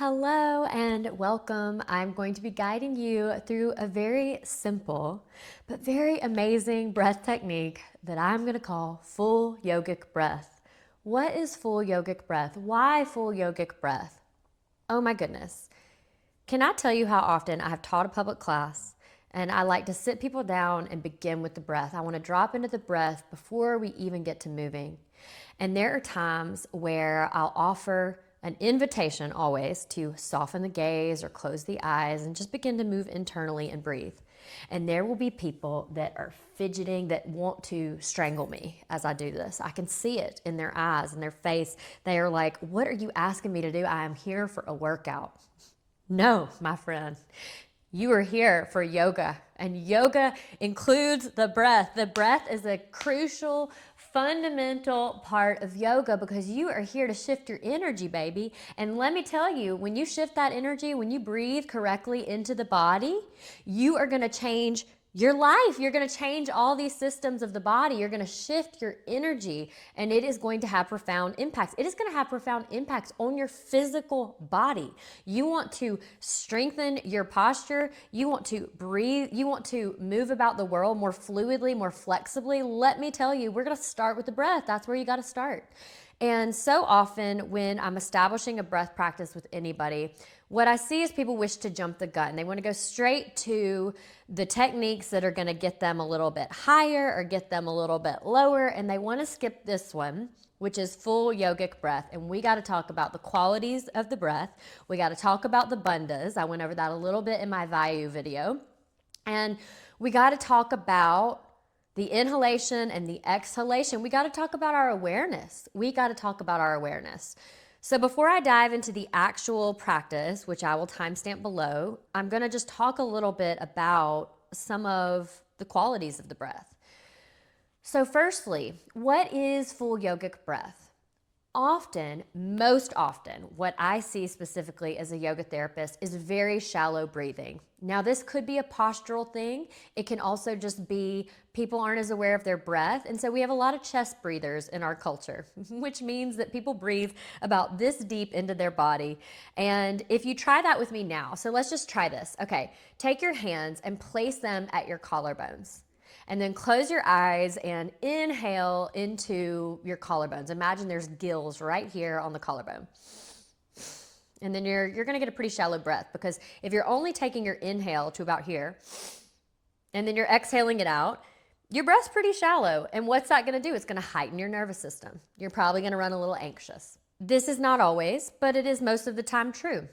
Hello and welcome. I'm going to be guiding you through a very simple but very amazing breath technique that I'm going to call full yogic breath. What is full yogic breath? Why full yogic breath? Oh my goodness. Can I tell you how often I have taught a public class and I like to sit people down and begin with the breath? I want to drop into the breath before we even get to moving. And there are times where I'll offer an invitation always to soften the gaze or close the eyes and just begin to move internally and breathe. And there will be people that are fidgeting, that want to strangle me as I do this. I can see it in their eyes and their face. They are like, "What are you asking me to do? I am here for a workout." No, my friend. You are here for yoga, and yoga includes the breath. The breath is a crucial, fundamental part of yoga because you are here to shift your energy, baby. And let me tell you, when you shift that energy, when you breathe correctly into the body, you are going to change your life. You're going to change all these systems of the body. You're going to shift your energy, and it is going to have profound impacts. It is going to have profound impacts on your physical body. You want to strengthen your posture. You want to breathe. You want to move about the world more fluidly, more flexibly. Let me tell you, we're going to start with the breath. That's where you got to start. And so often when I'm establishing a breath practice with anybody, what I see is people wish to jump the gun. They want to go straight to the techniques that are going to get them a little bit higher or get them a little bit lower, and they want to skip this one, which is full yogic breath. And we got to talk about the qualities of the breath. We got to talk about the bandhas. I went over that a little bit in my Vayu video. And we got to talk about the inhalation and the exhalation. We got to talk about our awareness. So before I dive into the actual practice, which I will timestamp below, I'm going to just talk a little bit about some of the qualities of the breath. So firstly, what is full yogic breath? Most often, what I see specifically as a yoga therapist is very shallow breathing. Now, this could be a postural thing. It can also just be people aren't as aware of their breath. And so we have a lot of chest breathers in our culture, which means that people breathe about this deep into their body. And if you try that with me now, so let's just try this. Okay, take your hands and place them at your collarbones. And then close your eyes and inhale into your collarbones. Imagine there's gills right here on the collarbone. And then you're going to get a pretty shallow breath, because if you're only taking your inhale to about here and then you're exhaling it out, your breath's pretty shallow. And what's that going to do? It's going to heighten your nervous system. You're probably going to run a little anxious. This is not always, but it is most of the time true.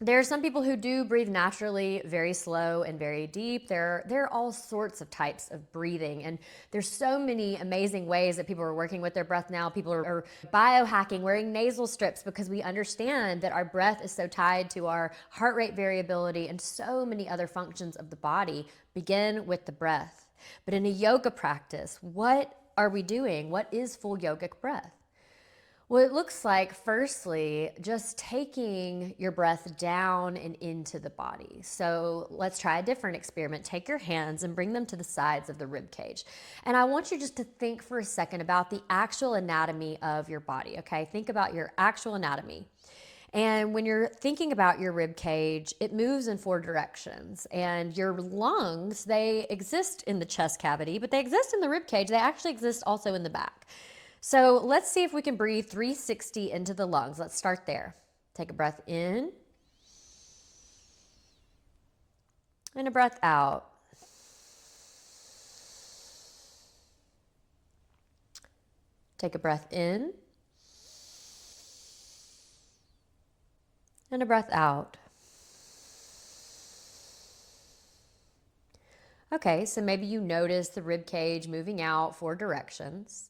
There are some people who do breathe naturally, very slow and very deep. There are all sorts of types of breathing, and there's so many amazing ways that people are working with their breath now. People are biohacking, wearing nasal strips, because we understand that our breath is so tied to our heart rate variability, and so many other functions of the body begin with the breath. But in a yoga practice, what are we doing? What is full yogic breath? Well, it looks like, firstly, just taking your breath down and into the body. So let's try a different experiment. Take your hands and bring them to the sides of the rib cage. And I want you just to think for a second about the actual anatomy of your body, okay? Think about your actual anatomy. And when you're thinking about your rib cage, it moves in 4 directions. And your lungs, they exist in the chest cavity, but they exist in the rib cage. They actually exist also in the back. So let's see if we can breathe 360 into the lungs. Let's start there. Take a breath in and a breath out. Take a breath in and a breath out. Okay, so maybe you notice the rib cage moving out 4 directions.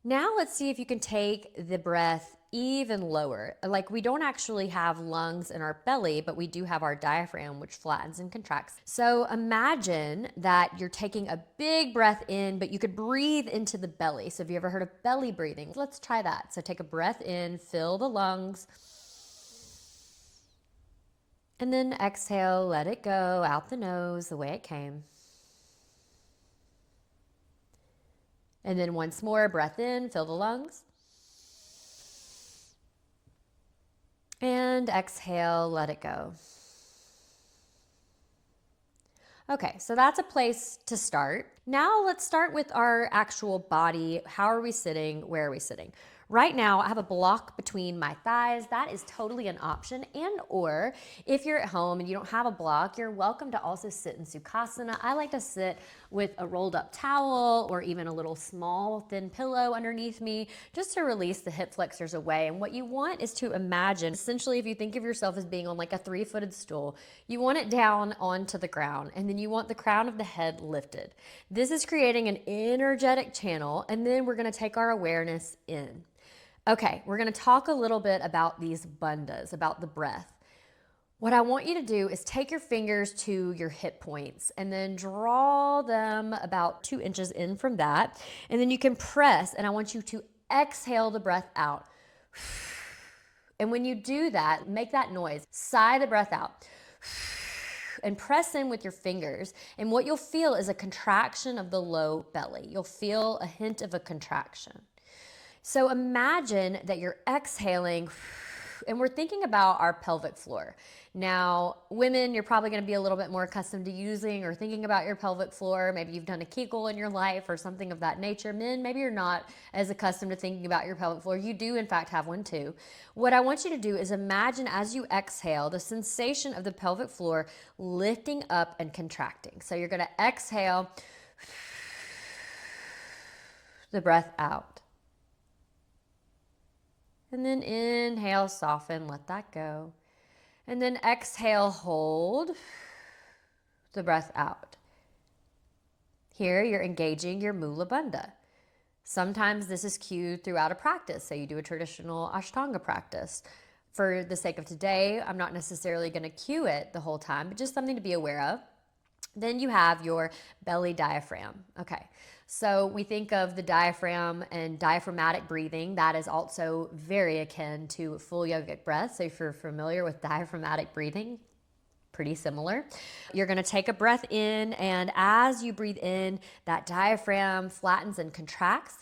Now let's see if you can take the breath even lower. Like, we don't actually have lungs in our belly, but we do have our diaphragm, which flattens and contracts. So imagine that you're taking a big breath in, but you could breathe into the belly. So have you ever heard of belly breathing? Let's try that. So take a breath in, fill the lungs, and then exhale, let it go out the nose the way it came. And then once more, breath in, fill the lungs. And exhale, let it go. Okay, so that's a place to start. Now let's start with our actual body. How are we sitting? Where are we sitting? Right now, I have a block between my thighs. That is totally an option. And or if you're at home and you don't have a block, you're welcome to also sit in Sukhasana. I like to sit with a rolled up towel or even a little small thin pillow underneath me just to release the hip flexors away. And what you want is to imagine, essentially, if you think of yourself as being on like a 3-footed stool, you want it down onto the ground and then you want the crown of the head lifted. This is creating an energetic channel, and then we're going to take our awareness in. Okay, we're going to talk a little bit about these bandhas, about the breath. What I want you to do is take your fingers to your hip points and then draw them about 2 inches in from that. And then you can press, and I want you to exhale the breath out. And when you do that, make that noise. Sigh the breath out. And press in with your fingers. And what you'll feel is a contraction of the low belly. You'll feel a hint of a contraction. So imagine that you're exhaling, and we're thinking about our pelvic floor. Now, women, you're probably going to be a little bit more accustomed to using or thinking about your pelvic floor. Maybe you've done a Kegel in your life or something of that nature. Men, maybe you're not as accustomed to thinking about your pelvic floor. You do, in fact, have one too. What I want you to do is imagine as you exhale, the sensation of the pelvic floor lifting up and contracting. So you're going to exhale the breath out. And then inhale, soften, let that go. And then exhale, hold the breath out. Here you're engaging your Mula Bandha. Sometimes this is cued throughout a practice. Say you do a traditional Ashtanga practice. For the sake of today, I'm not necessarily going to cue it the whole time, but just something to be aware of. Then you have your belly diaphragm. Okay, so we think of the diaphragm and diaphragmatic breathing. That is also very akin to full yogic breath. So if you're familiar with diaphragmatic breathing, pretty similar. You're going to take a breath in, and as you breathe in, that diaphragm flattens and contracts.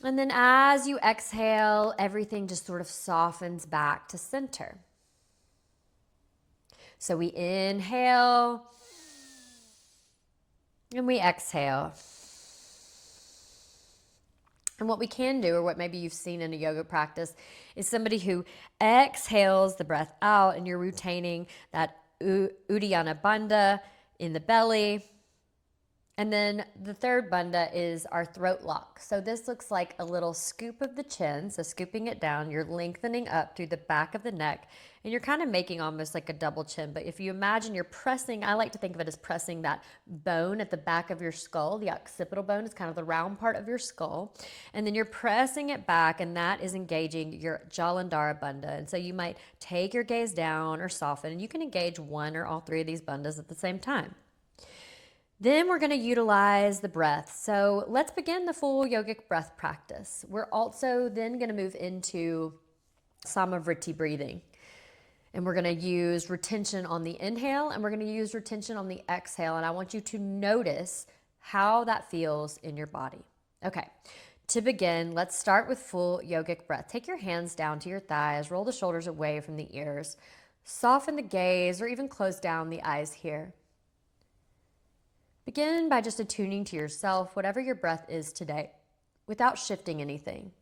And then as you exhale, everything just sort of softens back to center. So we inhale and we exhale. And what we can do, or what maybe you've seen in a yoga practice, is somebody who exhales the breath out, and you're retaining that Uddiyana Bandha in the belly. And then the third bandha is our throat lock. So this looks like a little scoop of the chin. So scooping it down, you're lengthening up through the back of the neck, and you're kind of making almost like a double chin. But if you imagine you're pressing, I like to think of it as pressing that bone at the back of your skull. The occipital bone is kind of the round part of your skull. And then you're pressing it back, and that is engaging your Jalandhara bandha. And so you might take your gaze down or soften, and you can engage one or all three of these bandhas at the same time. Then we're going to utilize the breath. So let's begin the full yogic breath practice. We're also then going to move into Vritti breathing. And we're going to use retention on the inhale, and we're going to use retention on the exhale. And I want you to notice how that feels in your body. Okay, to begin, let's start with full yogic breath. Take your hands down to your thighs, roll the shoulders away from the ears, soften the gaze, or even close down the eyes here. Begin by just attuning to yourself, whatever your breath is today, without shifting anything.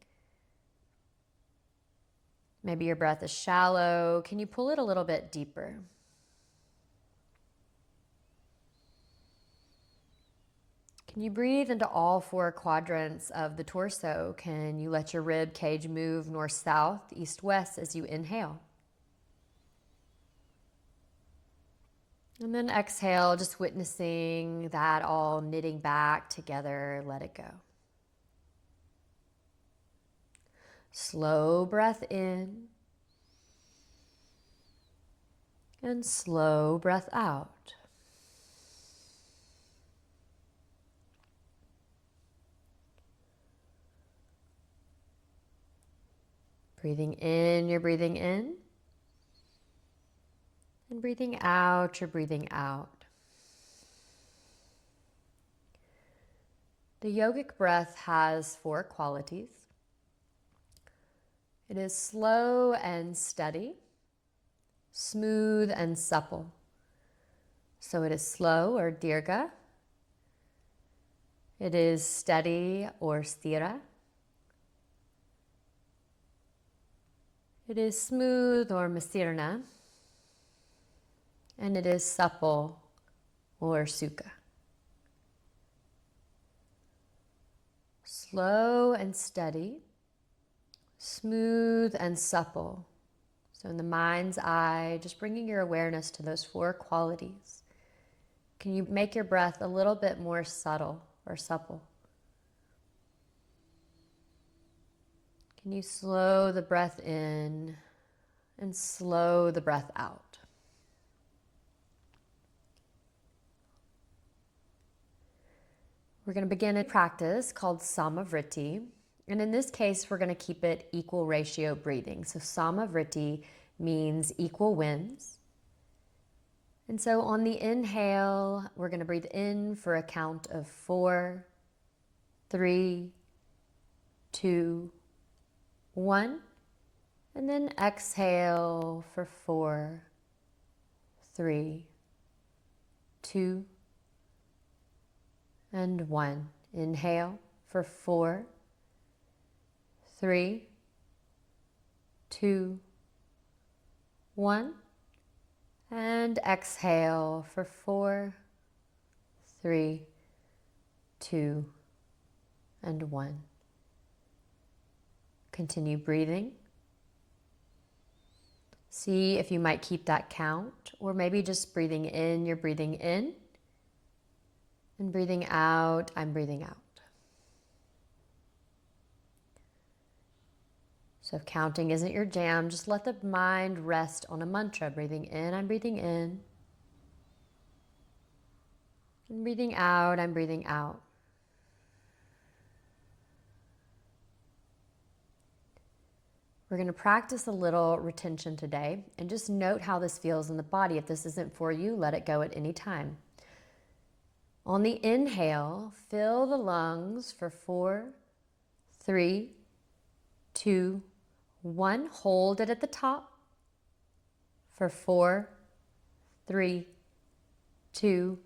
Maybe your breath is shallow. Can you pull it a little bit deeper? Can you breathe into all 4 quadrants of the torso? Can you let your rib cage move north-south, east-west as you inhale? And then exhale, just witnessing that all knitting back together. Let it go. Slow breath in and slow breath out. Breathing in, you're breathing in. And breathing out, you're breathing out. The yogic breath has 4 qualities. It is slow and steady, smooth and supple. So it is slow or dirga. It is steady or sthira. It is smooth or masirna. And it is supple or sukha. Slow and steady, smooth and supple. So in the mind's eye, just bringing your awareness to those four qualities. Can you make your breath a little bit more subtle or supple? Can you slow the breath in and slow the breath out? We're going to begin a practice called Vritti. And in this case, we're going to keep it equal ratio breathing. So Vritti means equal winds. And so on the inhale, we're going to breathe in for a count of 4, 3, 2, 1. And then exhale for 4, 3, 2, and 1. Inhale for 4, 3, 2, 1. And exhale for 4, 3, 2, and 1. Continue breathing. See if you might keep that count, or maybe just breathing in, you're breathing in. And breathing out, I'm breathing out. So if counting isn't your jam, just let the mind rest on a mantra. Breathing in, I'm breathing in. And breathing out, I'm breathing out. We're going to practice a little retention today and just note how this feels in the body. If this isn't for you, let it go at any time. On the inhale, fill the lungs for 4, 3, 2, 1. Hold it at the top for 4, 3, 2,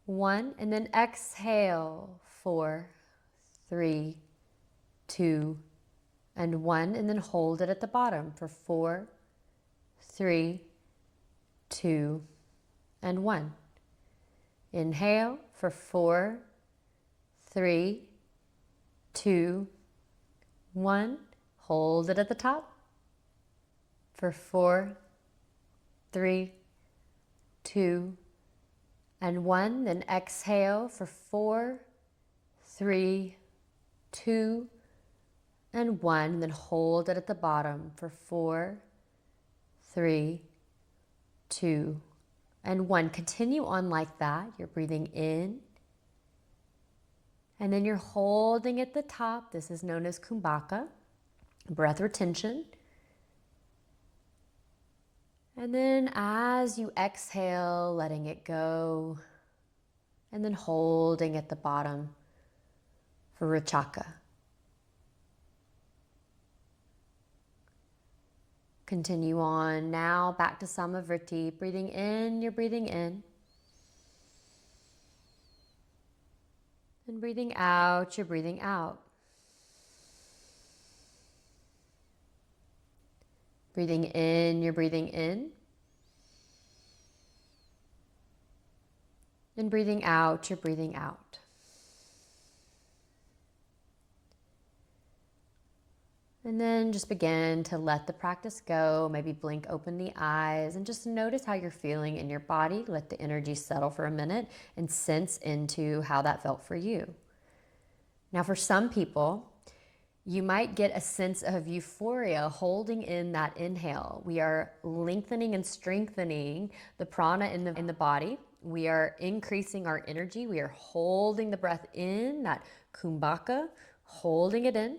1. And then exhale, 4, 3, 2, and 1. And then hold it at the bottom for 4, 3, 2, and 1. Inhale for 4, 3, 2, 1. Hold it at the top for 4, 3, 2, and 1. Then exhale for 4, 3, 2, and 1. And then hold it at the bottom for 4, 3, 2, and 1. Continue on like that. You're breathing in. And then you're holding at the top. This is known as kumbhaka, breath retention. And then as you exhale, letting it go. And then holding at the bottom for rachaka. Continue on now, back to Vritti. Breathing in, you're breathing in. And breathing out, you're breathing out. Breathing in, you're breathing in. And breathing out, you're breathing out. And then just begin to let the practice go. Maybe blink open the eyes and just notice how you're feeling in your body. Let the energy settle for a minute and sense into how that felt for you. Now for some people, you might get a sense of euphoria holding in that inhale. We are lengthening and strengthening the prana in the body. We are increasing our energy. We are holding the breath in, that kumbhaka, holding it in.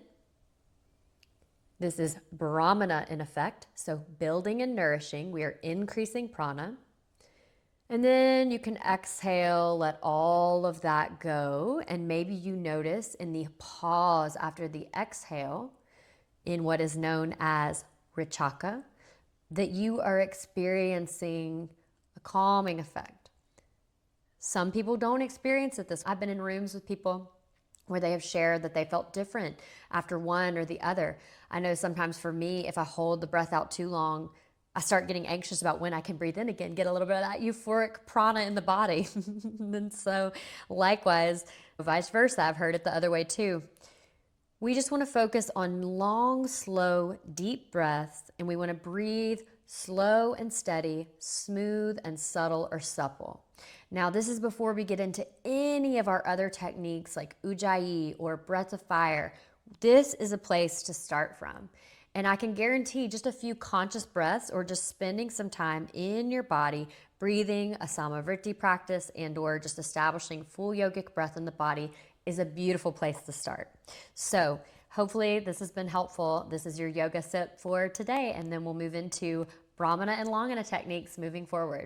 This is Brahmana in effect, so building and nourishing. We are increasing prana. And then you can exhale, let all of that go. And maybe you notice in the pause after the exhale, in what is known as Richaka, that you are experiencing a calming effect. Some people don't experience it this way. I've been in rooms with people where they have shared that they felt different after one or the other. I know sometimes for me, if I hold the breath out too long, I start getting anxious about when I can breathe in again, get a little bit of that euphoric prana in the body. And so likewise, vice versa, I've heard it the other way too. We just want to focus on long, slow, deep breaths, and we want to breathe slow and steady, smooth and subtle or supple. Now, this is before we get into any of our other techniques like Ujjayi or breath of fire. This is a place to start from. And I can guarantee just a few conscious breaths or just spending some time in your body, breathing a Vritti practice and or just establishing full yogic breath in the body is a beautiful place to start. So hopefully this has been helpful. This is your yoga sip for today, and then we'll move into Brahmana and Langana techniques moving forward.